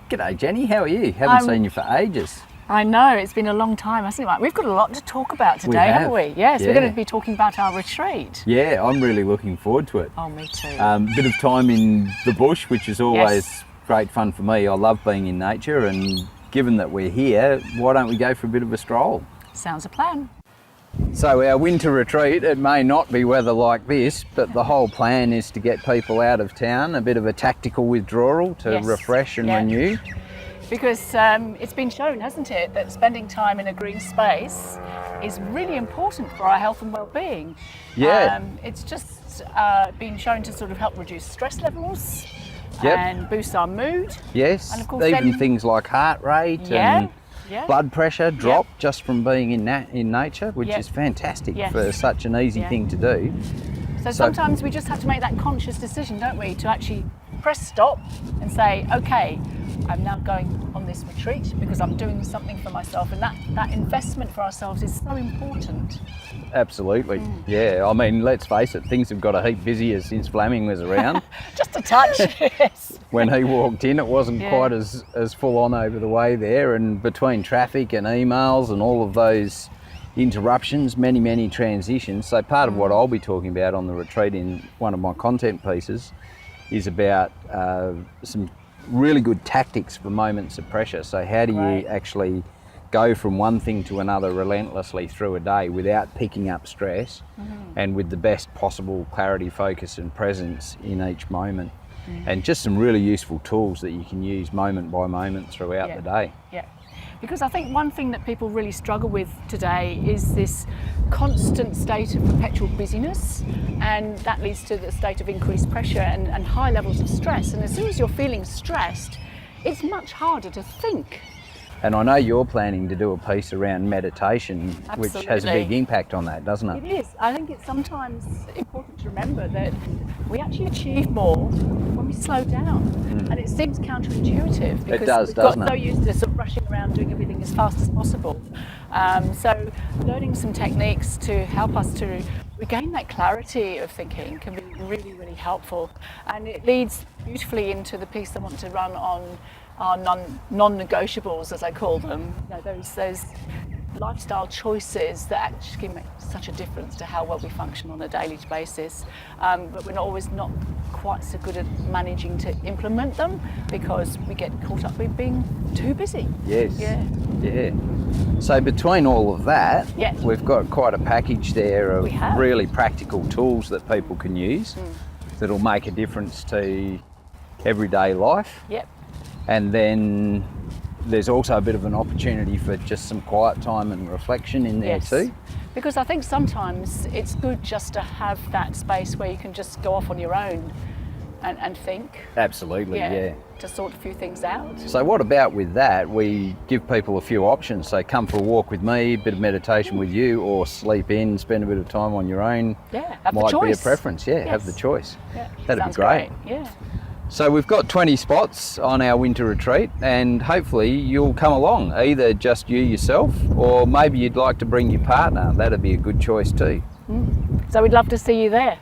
G'day Jenny, how are you? Haven't seen you for ages. I know, it's been a long time, hasn't it? We've got a lot to talk about today, haven't we? Yes, yeah. We're going to be talking about our retreat. Yeah, I'm really looking forward to it. Oh, me too. Bit of time in the bush, which is always great fun for me. I love being in nature, and given that we're here, why don't we go for a bit of a stroll? Sounds a plan. So our winter retreat, it may not be weather like this, but the whole plan is to get people out of town, a bit of a tactical withdrawal to refresh and renew. Because it's been shown, hasn't it, that spending time in a green space is really important for our health and well-being. Yeah. It's just been shown to sort of help reduce stress levels Yep. and boost our mood. Yes, And of course even then- things like heart rate and blood pressure drop just from being in nature, which is fantastic for such an easy thing to do. So sometimes we just have to make that conscious decision, don't we, to actually press stop and say, okay, I'm now going on this retreat because I'm doing something for myself, and that investment for ourselves is so important. Absolutely, yeah. I mean, let's face it, things have got a heap busier since Fleming was around. Just a touch, yes. When he walked in, it wasn't quite as full on over the way there, and between traffic and emails and all of those interruptions, many transitions. So part of what I'll be talking about on the retreat in one of my content pieces is about some really good tactics for moments of pressure. So how do you actually go from one thing to another relentlessly through a day without picking up stress and with the best possible clarity, focus and presence in each moment. And just some really useful tools that you can use moment by moment throughout the day. Yeah, because I think one thing that people really struggle with today is this constant state of perpetual busyness, and that leads to the state of increased pressure and high levels of stress. And as soon as you're feeling stressed, it's much harder to think. And I know you're planning to do a piece around meditation, which has a big impact on that, doesn't it? It is. I think it's sometimes important to remember that we actually achieve more when we slow down. And it seems counterintuitive because we've got so used to sort of rushing around doing everything as fast as possible. So learning some techniques to help us to regain that clarity of thinking can be really helpful. And it leads beautifully into the piece I want to run on our non-negotiables, as I call them. You know, those lifestyle choices that actually make such a difference to how well we function on a daily basis. But we're always not quite so good at managing to implement them because we get caught up with being too busy. Yes. Yeah. So between all of that, we've got quite a package there of really practical tools that people can use that'll make a difference to everyday life. Yep. And then there's also a bit of an opportunity for just some quiet time and reflection in there too. Because I think sometimes it's good just to have that space where you can just go off on your own and think. Absolutely, yeah. To sort a few things out. So what about with that, we give people a few options. So come for a walk with me, a bit of meditation with you, or sleep in, spend a bit of time on your own. Yeah, have the choice. Might be a preference, have the choice. Yeah. That'd be great. Yeah. So we've got 20 spots on our winter retreat, and hopefully you'll come along, either just you yourself or maybe you'd like to bring your partner. That'd be a good choice too. So we'd love to see you there.